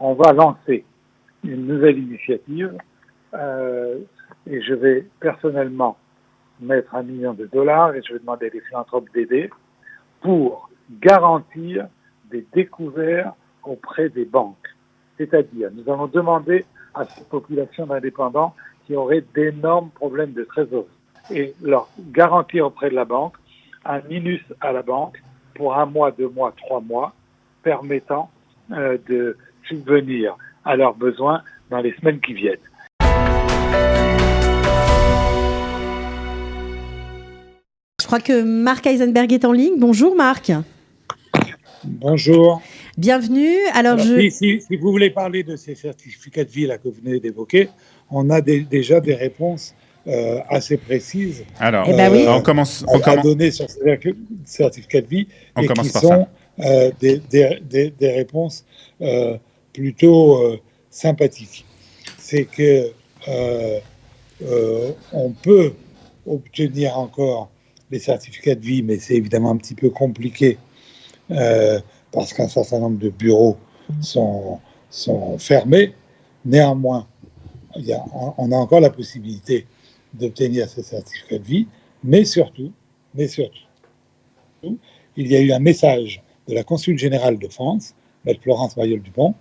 on va lancer une nouvelle initiative et je vais personnellement mettre $1 million et je vais demander à des philanthropes d'aider pour garantir des découvertes auprès des banques. C'est-à-dire, nous allons demander à cette population d'indépendants qui auraient d'énormes problèmes de trésorerie et leur garantir auprès de la banque un minus à la banque pour 1 mois, 2 mois, 3 mois, permettant de subvenir à leurs besoins dans les semaines qui viennent. Je crois que Marc Eisenberg est en ligne. Bonjour Marc. Bonjour. Bienvenue. Alors si vous voulez parler de ces certificats de vie là, que vous venez d'évoquer, on a déjà des réponses assez précises oui. On commence. À donner sur ces certificats de vie et qui sont des réponses plutôt sympathiques. C'est que on peut obtenir encore les certificats de vie, mais c'est évidemment un petit peu compliqué parce qu'un certain nombre de bureaux sont fermés. Néanmoins, on a encore la possibilité d'obtenir ces certificats de vie, mais surtout, il y a eu un message de la consul générale de France, Maître Florence Mayol-Dupont,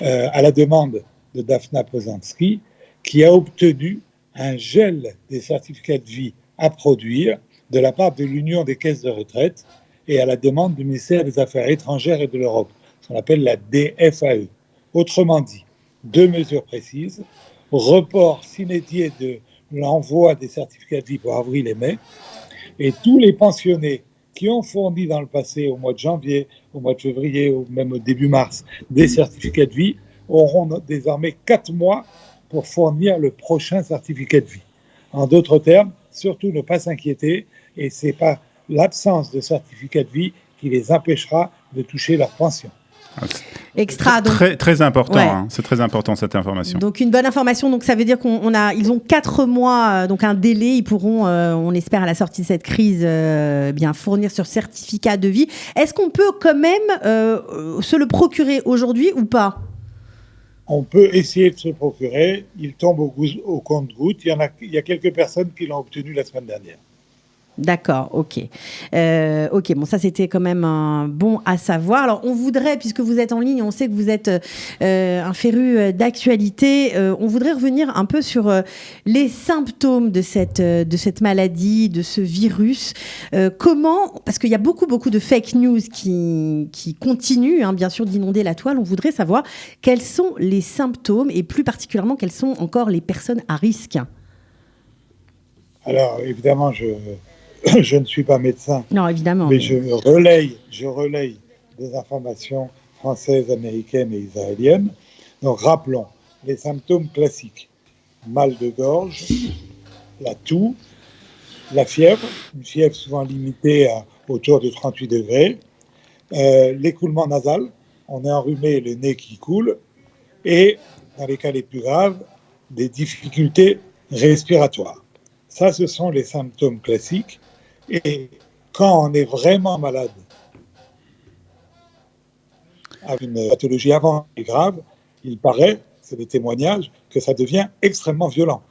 à la demande de Daphna Posanski, qui a obtenu un gel des certificats de vie à produire de la part de l'Union des caisses de retraite et à la demande du ministère des Affaires étrangères et de l'Europe, ce qu'on appelle la DFAE. Autrement dit, 2 mesures précises: report sine die de l'envoi des certificats de vie pour avril et mai, et tous les pensionnés qui ont fourni dans le passé, au mois de janvier, au mois de février ou même au début mars, des certificats de vie, auront désormais 4 mois pour fournir le prochain certificat de vie. En d'autres termes, surtout ne pas s'inquiéter, et ce n'est pas l'absence de certificat de vie qui les empêchera de toucher leur pension. Extra, donc très important, ouais. C'est très important cette information. Donc une bonne information, donc ça veut dire ils ont 4 mois, donc un délai, ils pourront, on espère à la sortie de cette crise, bien fournir sur certificat de vie. Est-ce qu'on peut quand même se le procurer aujourd'hui ou pas ? On peut essayer de se procurer, il tombe au compte-gouttes. Il y a quelques personnes qui l'ont obtenu la semaine dernière. D'accord, ok. Ok, bon, ça c'était quand même bon à savoir. Alors, on voudrait, puisque vous êtes en ligne, on sait que vous êtes un féru d'actualité, on voudrait revenir un peu sur les symptômes de cette maladie, de ce virus. Comment, parce qu'il y a beaucoup de fake news qui continuent, bien sûr, d'inonder la toile. On voudrait savoir quels sont les symptômes et plus particulièrement quelles sont encore les personnes à risque. Alors, évidemment, je ne suis pas médecin, non, évidemment, mais je relaye des informations françaises, américaines et israéliennes. Donc, rappelons les symptômes classiques: mal de gorge, la toux, la fièvre, une fièvre souvent limitée à autour de 38 degrés, l'écoulement nasal, on est enrhumé, le nez qui coule, et, dans les cas les plus graves, des difficultés respiratoires. Ça, ce sont les symptômes classiques. Et quand on est vraiment malade, avec une pathologie avant et grave, il paraît, c'est des témoignages, que ça devient extrêmement violent.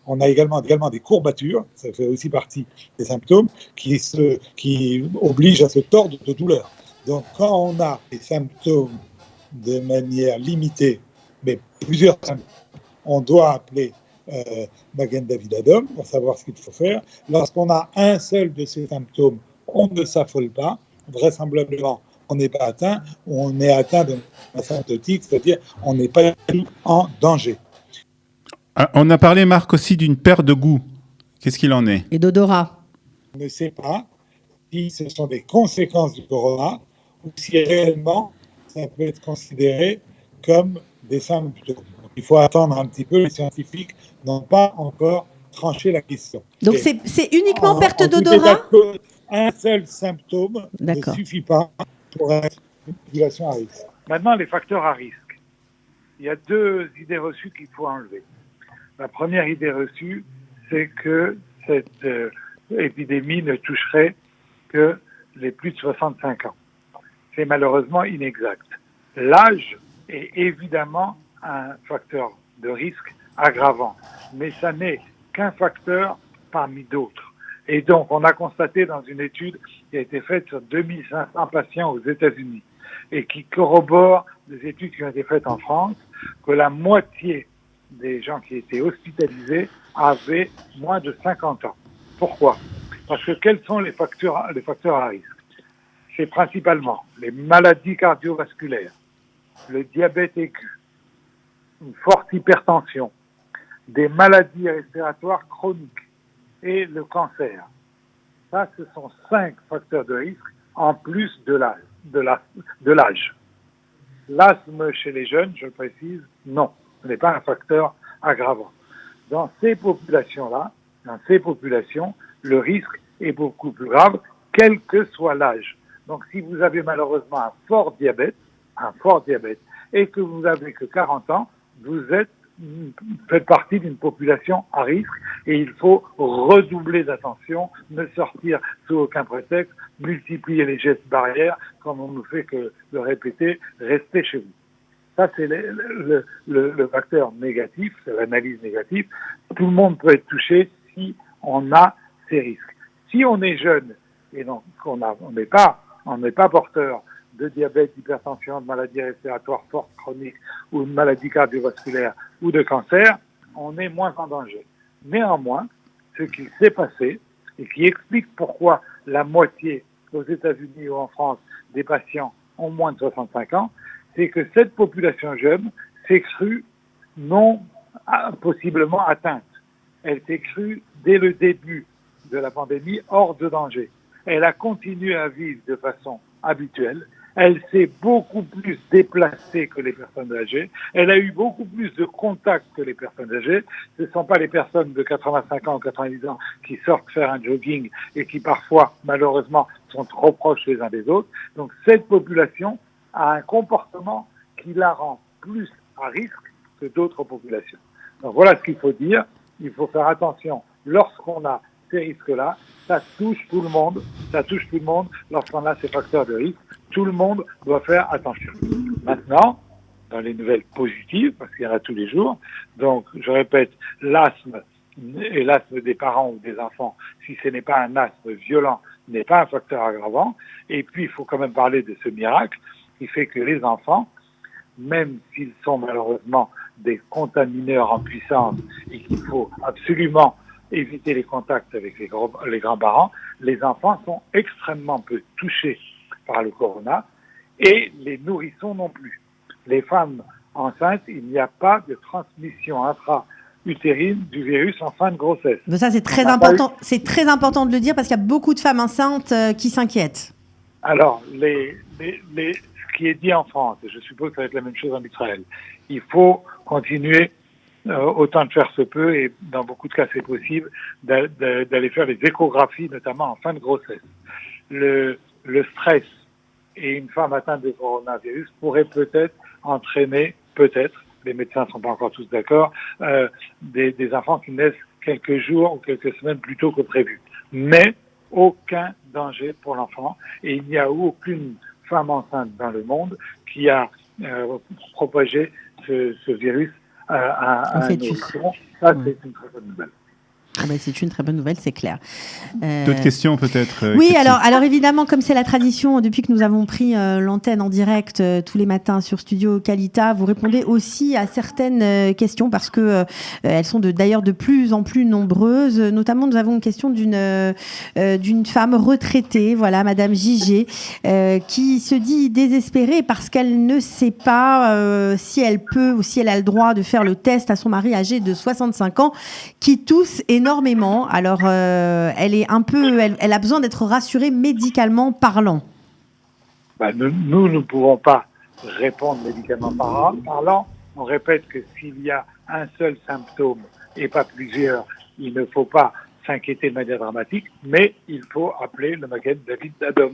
On a également des courbatures, ça fait aussi partie des symptômes, qui obligent à se tordre de douleur. Donc quand on a des symptômes de manière limitée, mais plusieurs symptômes, on doit appeler Magen David Adom pour savoir ce qu'il faut faire. Lorsqu'on a un seul de ces symptômes, on ne s'affole pas. Vraisemblablement, on n'est pas atteint, ou on est atteint de asymptotique, c'est-à-dire on n'est pas en danger. On a parlé, Marc, aussi d'une perte de goût. Qu'est-ce qu'il en est ? Et d'odorat. On ne sait pas si ce sont des conséquences du corona ou si réellement ça peut être considéré comme des symptômes. Il faut attendre un petit peu, les scientifiques n'ont pas encore tranché la question. Donc c'est uniquement perte d'odorat ? Un seul symptôme ne suffit pas pour être une population à risque. Maintenant, les facteurs à risque. Il y a 2 idées reçues qu'il faut enlever. La première idée reçue, c'est que cette épidémie ne toucherait que les plus de 65 ans. C'est malheureusement inexact. L'âge est évidemment un facteur de risque aggravant, mais ça n'est qu'un facteur parmi d'autres. Et donc, on a constaté dans une étude qui a été faite sur 2500 patients aux États-Unis et qui corrobore des études qui ont été faites en France, que la moitié des gens qui étaient hospitalisés avaient moins de 50 ans. Pourquoi ? Parce que quels sont les facteurs à risque ? C'est principalement les maladies cardiovasculaires, le diabète aigu, une forte hypertension, des maladies respiratoires chroniques et le cancer. Ça, ce sont 5 facteurs de risque en plus de l'âge. L'asthme chez les jeunes, je le précise, non, ce n'est pas un facteur aggravant. Dans ces populations-là, le risque est beaucoup plus grave, quel que soit l'âge. Donc, si vous avez malheureusement un fort diabète, et que vous n'avez que 40 ans, vous faites partie d'une population à risque et il faut redoubler d'attention, ne sortir sous aucun prétexte, multiplier les gestes barrières, comme on ne fait que le répéter, restez chez vous. Ça, c'est le facteur négatif, c'est l'analyse négative. Tout le monde peut être touché si on a ces risques. Si on est jeune et donc on n'est pas porteur de diabète, d'hypertension, de maladie respiratoire forte chronique ou de maladie cardiovasculaire ou de cancer, on est moins en danger. Néanmoins, ce qui s'est passé et qui explique pourquoi la moitié aux États-Unis ou en France des patients ont moins de 65 ans, c'est que cette population jeune s'est crue non possiblement atteinte. Elle s'est crue dès le début de la pandémie hors de danger. Elle a continué à vivre de façon habituelle. Elle s'est beaucoup plus déplacée que les personnes âgées. Elle a eu beaucoup plus de contacts que les personnes âgées. Ce ne sont pas les personnes de 85 ans ou 90 ans qui sortent faire un jogging et qui parfois, malheureusement, sont trop proches les uns des autres. Donc cette population a un comportement qui la rend plus à risque que d'autres populations. Donc voilà ce qu'il faut dire. Il faut faire attention lorsqu'on a ces risques-là. Ça touche tout le monde. Lorsqu'on a ces facteurs de risque. Tout le monde doit faire attention. Maintenant, dans les nouvelles positives, parce qu'il y en a tous les jours, donc je répète, l'asthme et l'asthme des parents ou des enfants, si ce n'est pas un asthme violent, n'est pas un facteur aggravant. Et puis, il faut quand même parler de ce miracle qui fait que les enfants, même s'ils sont malheureusement des contamineurs en puissance et qu'il faut absolument éviter les contacts avec les grands-parents, les enfants sont extrêmement peu touchés par le corona et les nourrissons non plus. Les femmes enceintes, il n'y a pas de transmission intra-utérine du virus en fin de grossesse. Mais ça, c'est très important. C'est très important de le dire parce qu'il y a beaucoup de femmes enceintes qui s'inquiètent. Alors, ce qui est dit en France, et je suppose que ça va être la même chose en Israël, il faut continuer autant de faire se peut, et dans beaucoup de cas c'est possible, d'aller faire les échographies, notamment en fin de grossesse. Le stress et une femme atteinte de coronavirus pourrait peut-être entraîner, les médecins ne sont pas encore tous d'accord, des enfants qui naissent quelques jours ou quelques semaines plus tôt que prévu. Mais aucun danger pour l'enfant, et il n'y a aucune femme enceinte dans le monde qui a propagé ce virus à un nourrisson. Ça, c'est une très bonne nouvelle. Ah ben c'est une très bonne nouvelle, c'est clair. D'autres questions peut-être Oui, alors évidemment, comme c'est la tradition, depuis que nous avons pris l'antenne en direct tous les matins sur Studio Qualita, vous répondez aussi à certaines questions parce que elles sont d'ailleurs de plus en plus nombreuses. Notamment, nous avons une question d'une femme retraitée, voilà, Madame Gigé, qui se dit désespérée parce qu'elle ne sait pas si elle peut ou si elle a le droit de faire le test à son mari âgé de 65 ans qui tousse énormément. Alors, elle est un peu, elle a besoin d'être rassurée médicalement parlant. Nous ne pouvons pas répondre médicalement parlant. On répète que s'il y a un seul symptôme et pas plusieurs, il ne faut pas s'inquiéter de manière dramatique, mais il faut appeler le Magen David Adom.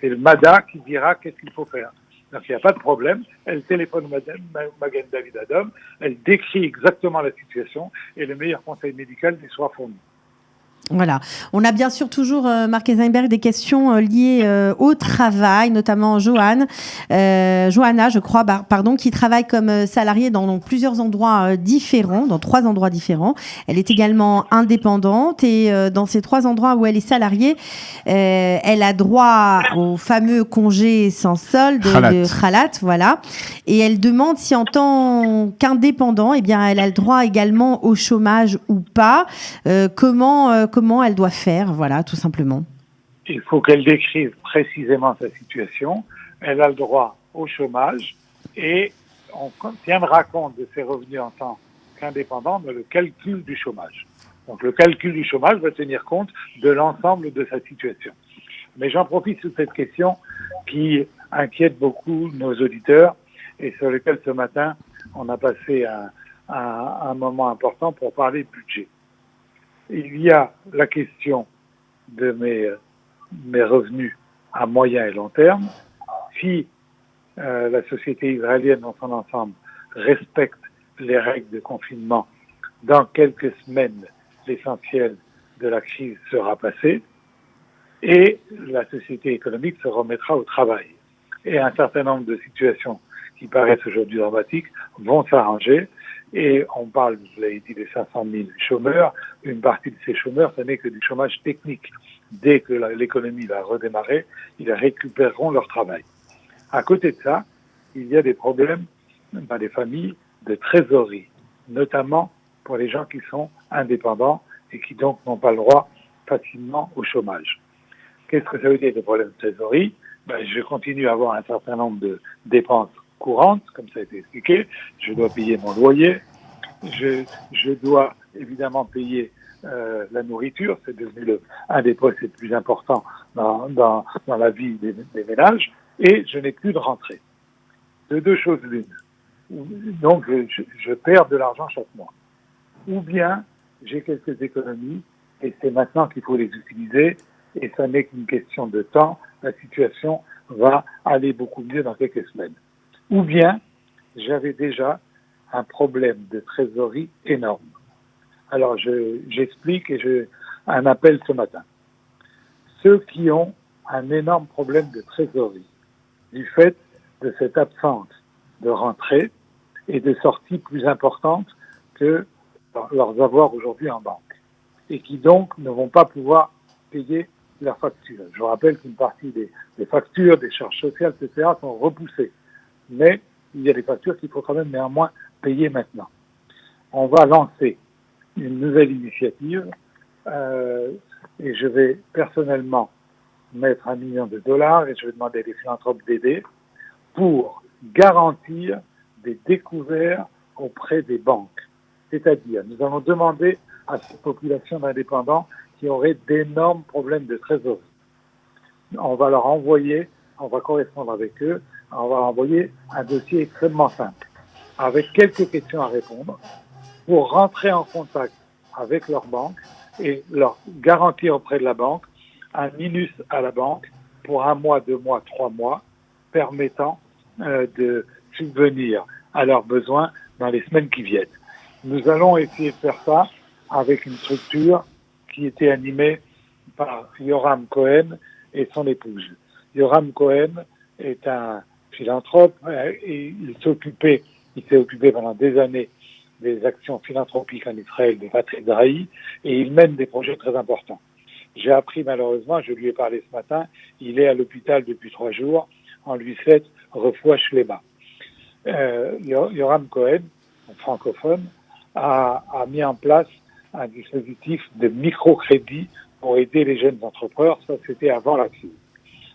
C'est le MADA qui dira qu'est-ce qu'il faut faire. Donc il n'y a pas de problème, elle téléphone Magen David Adom, elle décrit exactement la situation et le meilleur conseil médical lui sera fourni. Voilà. On a bien sûr toujours, Marc Eisenberg, des questions liées au travail, notamment Johanna, je crois, pardon, qui travaille comme salariée dans plusieurs endroits différents, dans 3 endroits différents. Elle est également indépendante et dans ces 3 endroits où elle est salariée, elle a droit au fameux congé sans solde de Khalat, voilà. Et elle demande si en tant qu'indépendant, eh bien, elle a le droit également au chômage ou pas. Comment elle doit faire, voilà, tout simplement. Il faut qu'elle décrive précisément sa situation. Elle a le droit au chômage et on tiendra compte de ses revenus en tant qu'indépendant dans le calcul du chômage. Donc le calcul du chômage va tenir compte de l'ensemble de sa situation. Mais j'en profite sur cette question qui inquiète beaucoup nos auditeurs et sur laquelle ce matin on a passé un moment important pour parler budget. Il y a la question de mes revenus à moyen et long terme. Si la société israélienne dans son ensemble respecte les règles de confinement, dans quelques semaines, l'essentiel de la crise sera passé et la société économique se remettra au travail. Et un certain nombre de situations qui paraissent aujourd'hui dramatiques vont s'arranger. Et on parle, vous l'avez dit, des 500 000 chômeurs. Une partie de ces chômeurs, ce n'est que du chômage technique. Dès que l'économie va redémarrer, ils récupéreront leur travail. À côté de ça, il y a des problèmes dans les familles de trésorerie, notamment pour les gens qui sont indépendants et qui donc n'ont pas le droit facilement au chômage. Qu'est-ce que ça veut dire, des problèmes de trésorerie? Je continue à avoir un certain nombre de dépenses courantes, comme ça a été expliqué. Je dois payer mon loyer. Je dois évidemment payer la nourriture. C'est devenu un des postes les plus importants dans la vie des ménages. Et je n'ai plus de rentrée. De 2 choses l'une. Donc, je perds de l'argent chaque mois. Ou bien, j'ai quelques économies et c'est maintenant qu'il faut les utiliser. Et ça n'est qu'une question de temps. La situation va aller beaucoup mieux dans quelques semaines. Ou bien, j'avais déjà un problème de trésorerie énorme. Alors, j'explique et j'ai un appel ce matin. Ceux qui ont un énorme problème de trésorerie, du fait de cette absence de rentrée et de sorties plus importantes que leurs avoirs aujourd'hui en banque, et qui donc ne vont pas pouvoir payer leurs factures. Je vous rappelle qu'une partie des factures, des charges sociales, etc. sont repoussées. Mais il y a des factures qu'il faut quand même néanmoins payer maintenant. On va lancer une nouvelle initiative et je vais personnellement mettre $1 million et je vais demander à des philanthropes d'aider pour garantir des découverts auprès des banques. C'est-à-dire, nous allons demander à cette population d'indépendants qui auraient d'énormes problèmes de trésorerie. On va leur envoyer, on va correspondre avec eux, on va leur envoyer un dossier extrêmement simple, avec quelques questions à répondre, pour rentrer en contact avec leur banque et leur garantir auprès de la banque un minus à la banque pour 1 mois, 2 mois, 3 mois, permettant de subvenir à leurs besoins dans les semaines qui viennent. Nous allons essayer de faire ça avec une structure qui était animée par Yoram Cohen et son épouse. Yoram Cohen est un philanthrope et il s'est occupé pendant des années des actions philanthropiques en Israël, des patries d'Araï, et il mène des projets très importants. J'ai appris malheureusement, je lui ai parlé ce matin, il est à l'hôpital depuis 3 jours, on lui souhaite refoua shlema. Yoram Cohen, francophone, a mis en place un dispositif de microcrédit pour aider les jeunes entrepreneurs. Ça, c'était avant la crise.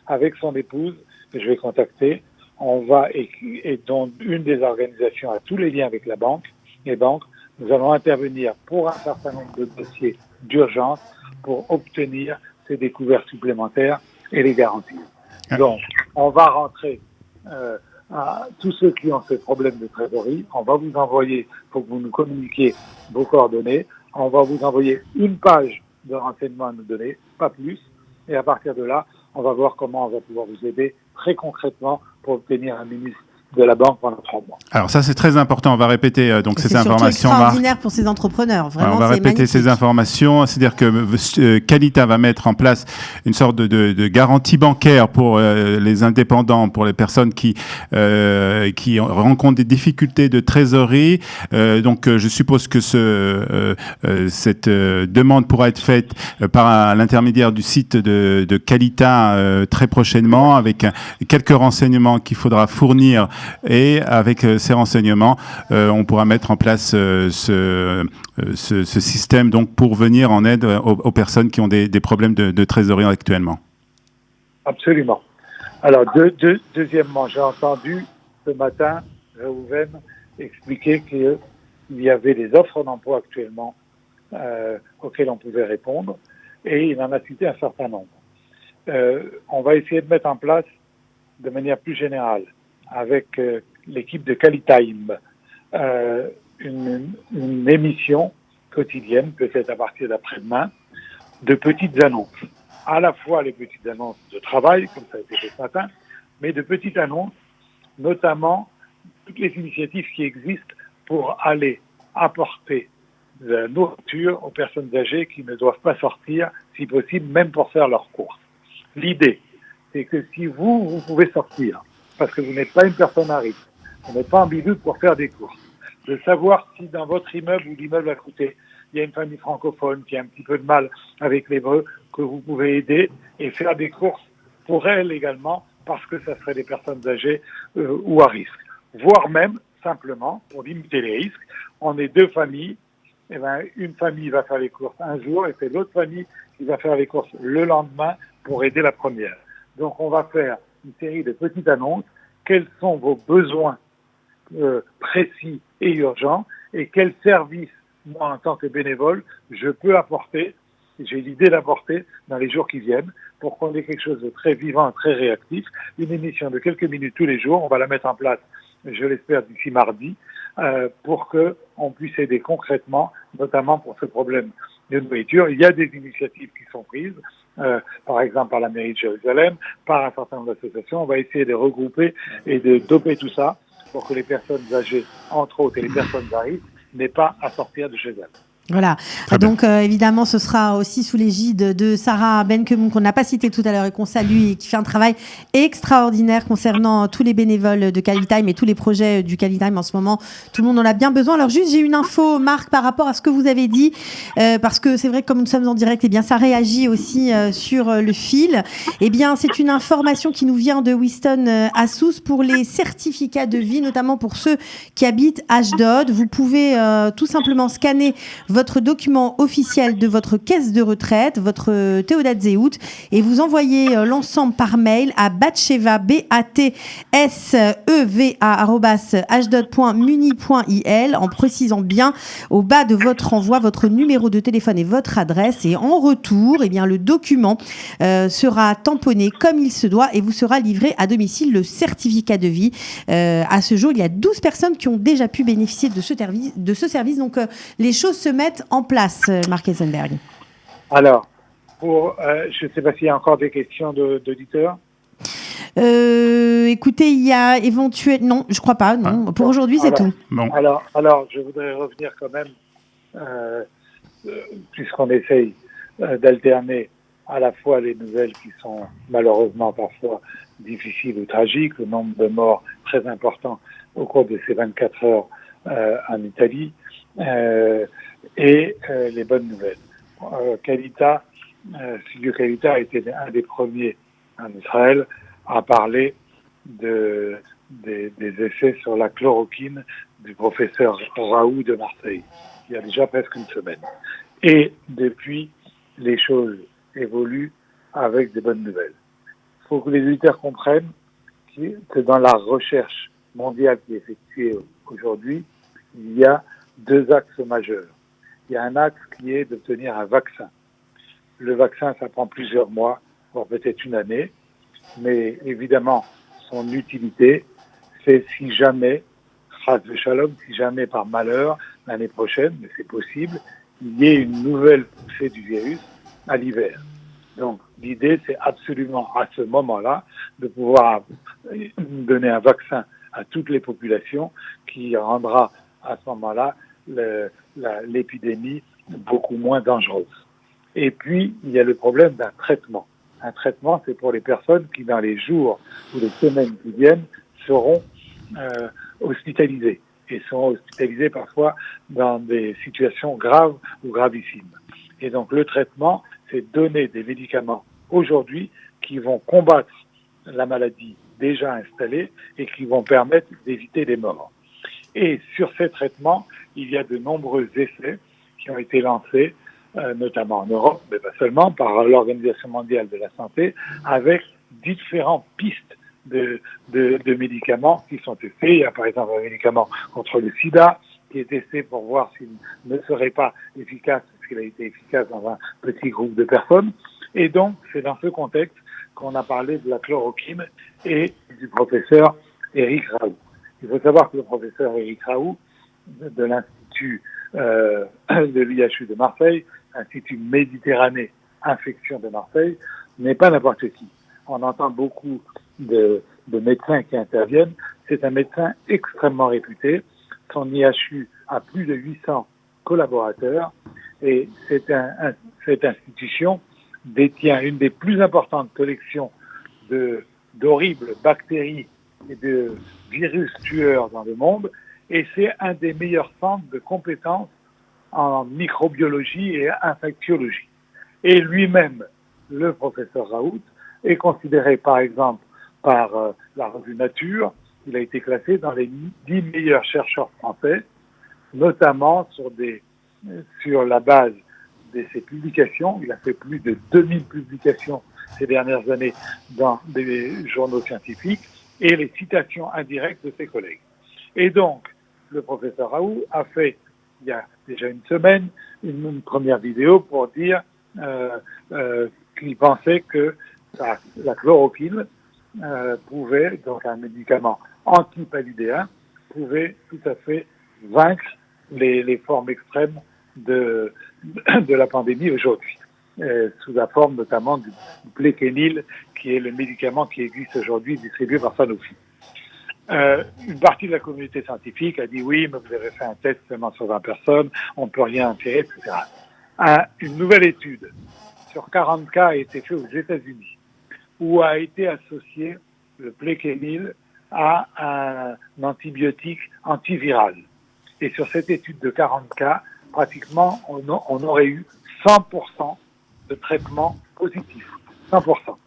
Avec son épouse, que je vais contacter, on va, et dont une des organisations a tous les liens avec les banques, nous allons intervenir pour un certain nombre de dossiers d'urgence pour obtenir ces découvertes supplémentaires et les garantir. Donc, on va rentrer à tous ceux qui ont ces problèmes de trésorerie. On va vous envoyer, il faut que vous nous communiquiez vos coordonnées. On va vous envoyer une page de renseignements à nous donner, pas plus. Et à partir de là, on va voir comment on va pouvoir vous aider très concrètement pour obtenir un minus de la banque pendant 3 mois. Alors ça, c'est très important. On va répéter donc ces informations, C'est surtout extraordinaire pour ces entrepreneurs. Vraiment, on va répéter magnifique. ces informations. C'est-à-dire que Qualita va mettre en place une sorte de garantie bancaire pour les indépendants, pour les personnes qui rencontrent des difficultés de trésorerie. Donc, je suppose que cette demande pourra être faite par l'intermédiaire du site de Qualita très prochainement, avec quelques renseignements qu'il faudra fournir. Et avec ces renseignements, on pourra mettre en place ce système donc pour venir en aide aux personnes qui ont des problèmes de trésorerie actuellement. Absolument. Alors, deuxièmement, j'ai entendu ce matin Réhouven expliquer qu'il y avait des offres d'emploi actuellement auxquelles on pouvait répondre, et il en a cité un certain nombre. On va essayer de mettre en place de manière plus générale, avec l'équipe de Qualitime, une émission quotidienne, peut-être à partir d'après-demain, de petites annonces. À la fois les petites annonces de travail, comme ça a été fait ce matin, mais de petites annonces, notamment toutes les initiatives qui existent pour aller apporter de la nourriture aux personnes âgées qui ne doivent pas sortir, si possible, même pour faire leurs courses. L'idée, c'est que si vous pouvez sortir, parce que vous n'êtes pas une personne à risque, vous n'êtes pas en bidule pour faire des courses, de savoir si dans votre immeuble ou l'immeuble à côté, il y a une famille francophone qui a un petit peu de mal avec l'hébreu, que vous pouvez aider et faire des courses pour elle également, parce que ça serait des personnes âgées ou à risque. Voire même, simplement, pour limiter les risques, on est 2 familles, et une famille va faire les courses un jour et c'est l'autre famille qui va faire les courses le lendemain pour aider la première. Donc on va faire une série de petites annonces. Quels sont vos besoins précis et urgents et quels services, moi en tant que bénévole, je peux apporter, j'ai l'idée d'apporter dans les jours qui viennent pour qu'on ait quelque chose de très vivant, très réactif. Une émission de quelques minutes tous les jours, on va la mettre en place, je l'espère, d'ici mardi, pour qu'on puisse aider concrètement, notamment pour ce problème de nourriture. Il y a des initiatives qui sont prises, par exemple par la mairie de Jérusalem, par un certain nombre d'associations. On va essayer de regrouper et de doper tout ça pour que les personnes âgées, entre autres, et les personnes à risque, n'aient pas à sortir de chez elles. Voilà. Donc évidemment, ce sera aussi sous l'égide de Sarah Benkemoun, qu'on n'a pas cité tout à l'heure et qu'on salue, et qui fait un travail extraordinaire concernant tous les bénévoles de Qualitime et tous les projets du Qualitime en ce moment. Tout le monde en a bien besoin. Alors juste, j'ai une info, Marc, par rapport à ce que vous avez dit, parce que c'est vrai que comme nous sommes en direct, eh bien ça réagit aussi sur le fil. Eh bien, c'est une information qui nous vient de Winston Assous pour les certificats de vie, notamment pour ceux qui habitent Ashdod. Vous pouvez tout simplement scanner votre document officiel de votre caisse de retraite, votre Théodat Zéhout, et vous envoyez l'ensemble par mail à batsheva, @ashdod.muni.il, en précisant bien au bas de votre envoi votre numéro de téléphone et votre adresse. Et en retour, eh bien, le document sera tamponné comme il se doit et vous sera livré à domicile le certificat de vie. À ce jour, il y a 12 personnes qui ont déjà pu bénéficier de ce service. Donc, les choses se mettent en place, Marc Eisenberg. Alors, je ne sais pas s'il y a encore des questions d'auditeurs. Écoutez, il y a éventuellement... Non, je ne crois pas. Non. Pour aujourd'hui, c'est tout. Bon. Alors, je voudrais revenir quand même, puisqu'on essaye d'alterner à la fois les nouvelles qui sont malheureusement parfois difficiles ou tragiques, le nombre de morts très important au cours de ces 24 heures en Italie, et les bonnes nouvelles. Qualita, Studio Qualita a été un des premiers en Israël à parler des effets sur la chloroquine du professeur Raoult de Marseille, il y a déjà presque une semaine. Et depuis, les choses évoluent avec des bonnes nouvelles. Il faut que les auditeurs comprennent que dans la recherche mondiale qui est effectuée aujourd'hui, il y a 2 axes majeurs. Il y a un axe qui est d'obtenir un vaccin. Le vaccin, ça prend plusieurs mois, voire peut-être une année, mais évidemment, son utilité, c'est si jamais, Chas v'Shalom, si jamais par malheur, l'année prochaine, mais c'est possible, il y ait une nouvelle poussée du virus à l'hiver. Donc, l'idée, c'est absolument à ce moment-là de pouvoir donner un vaccin à toutes les populations, qui rendra à ce moment-là l'épidémie beaucoup moins dangereuse. Et puis, il y a le problème d'un traitement. Un traitement, c'est pour les personnes qui, dans les jours ou les semaines qui viennent, seront hospitalisées. Et seront hospitalisées parfois dans des situations graves ou gravissimes. Et donc, le traitement, c'est donner des médicaments aujourd'hui qui vont combattre la maladie déjà installée et qui vont permettre d'éviter les morts. Et sur ces traitements, il y a de nombreux essais qui ont été lancés, notamment en Europe, mais pas seulement, par l'Organisation mondiale de la santé, avec différentes pistes de médicaments qui sont testés. Il y a par exemple un médicament contre le sida qui est testé pour voir s'il ne serait pas efficace, parce qu'il a été efficace dans un petit groupe de personnes. Et donc, c'est dans ce contexte qu'on a parlé de la chloroquine et du professeur Éric Raoult. Il faut savoir que le professeur Éric Raoult, de l'Institut de l'IHU de Marseille, Institut Méditerranée Infection de Marseille, n'est pas n'importe qui. On entend beaucoup de médecins qui interviennent. C'est un médecin extrêmement réputé. Son IHU a plus de 800 collaborateurs et cette institution détient une des plus importantes collections d'horribles bactéries et de virus tueurs dans le monde, et c'est un des meilleurs centres de compétences en microbiologie et infectiologie. Et lui-même, le professeur Raoult, est considéré par exemple par la revue Nature. Il a été classé dans les 10 meilleurs chercheurs français, notamment sur la base de ses publications. Il a fait plus de 2000 publications ces dernières années dans des journaux scientifiques et les citations indirectes de ses collègues. Et donc, le professeur Raoult a fait, il y a déjà une semaine, une première vidéo pour dire qu'il pensait que la chloroquine pouvait, donc un médicament antipaludéen, pouvait tout à fait vaincre les formes extrêmes de la pandémie aujourd'hui, sous la forme notamment du Pléquenil, qui est le médicament qui existe aujourd'hui distribué par Sanofi. Une partie de la communauté scientifique a dit oui, mais vous avez fait un test seulement sur 20 personnes, on ne peut rien en tirer, etc. Une nouvelle étude sur 40 cas a été faite aux États-Unis, où a été associé le Pléquenil à un antibiotique antiviral. Et sur cette étude de 40 cas, pratiquement, on aurait eu 100% de traitement positif. 100%.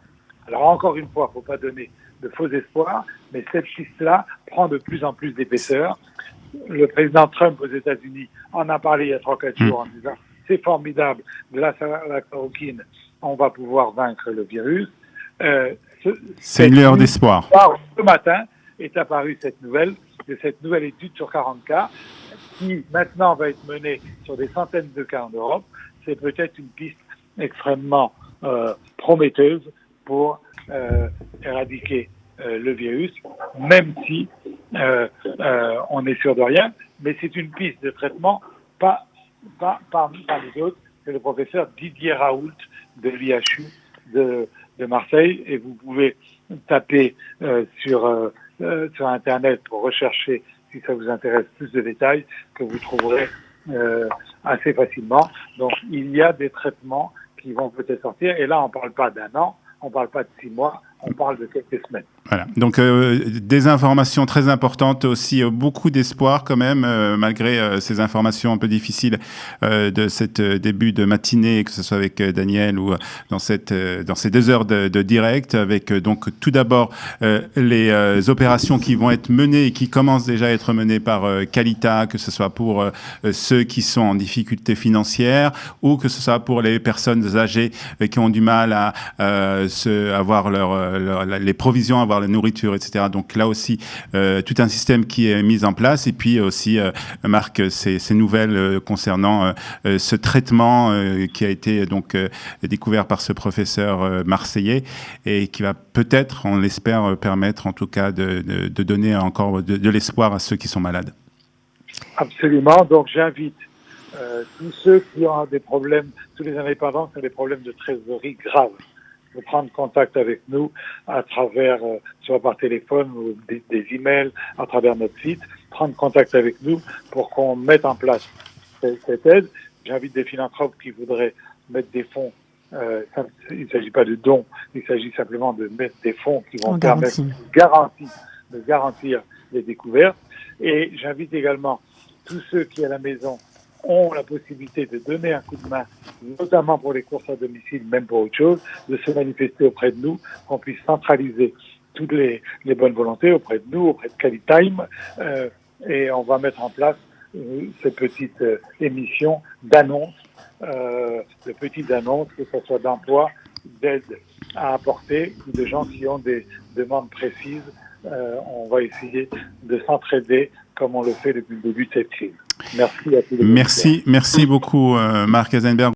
Alors encore une fois, il ne faut pas donner de faux espoirs, mais cette piste-là prend de plus en plus d'épaisseur. Le président Trump aux États-Unis en a parlé il y a 3-4 jours en disant c'est formidable, grâce à la chloroquine, on va pouvoir vaincre le virus. C'est une lueur d'espoir. Ce matin est apparue cette nouvelle étude sur 40 cas, qui maintenant va être menée sur des centaines de cas en Europe. C'est peut-être une piste extrêmement prometteuse pour éradiquer le virus, même si on n'est sûr de rien, mais c'est une piste de traitement pas parmi les autres. C'est le professeur Didier Raoult de l'IHU de Marseille, et vous pouvez taper sur Internet pour rechercher, si ça vous intéresse, plus de détails que vous trouverez assez facilement. Donc il y a des traitements qui vont peut-être sortir, et là on ne parle pas d'1 an, on ne parle pas de 6 mois, on parle de quelques semaines. Voilà, donc des informations très importantes, aussi beaucoup d'espoir quand même, malgré ces informations un peu difficiles de cette début de matinée, que ce soit avec Daniel ou dans ces 2 heures de direct, avec donc tout d'abord les opérations qui vont être menées et qui commencent déjà à être menées par Qualita, que ce soit pour ceux qui sont en difficulté financière ou que ce soit pour les personnes âgées qui ont du mal à avoir les provisions, avoir la nourriture, etc. Donc là aussi, tout un système qui est mis en place, et puis aussi, Marc, ces nouvelles concernant ce traitement qui a été donc découvert par ce professeur marseillais, et qui va peut-être, on l'espère, permettre en tout cas de donner encore de l'espoir à ceux qui sont malades. Absolument. Donc j'invite tous ceux qui ont des problèmes, tous les indépendants qui ont des problèmes de trésorerie graves, de prendre contact avec nous à travers, soit par téléphone ou des emails, à travers notre site, prendre contact avec nous pour qu'on mette en place cette aide. J'invite des philanthropes qui voudraient mettre des fonds. Il ne s'agit pas de dons, il s'agit simplement de mettre des fonds qui vont permettre de garantir les découvertes. Et j'invite également tous ceux qui à la maison ont la possibilité de donner un coup de main, notamment pour les courses à domicile, même pour autre chose, de se manifester auprès de nous, qu'on puisse centraliser toutes les bonnes volontés auprès de nous, auprès de Qualitime, et on va mettre en place cette petite émission d'annonces, de petites annonces, que ce soit d'emploi, d'aide à apporter, ou de gens qui ont des demandes précises. On va essayer de s'entraider comme on le fait depuis le début de cette crise. Merci à tous les Merci beaucoup, Marc Eisenberg.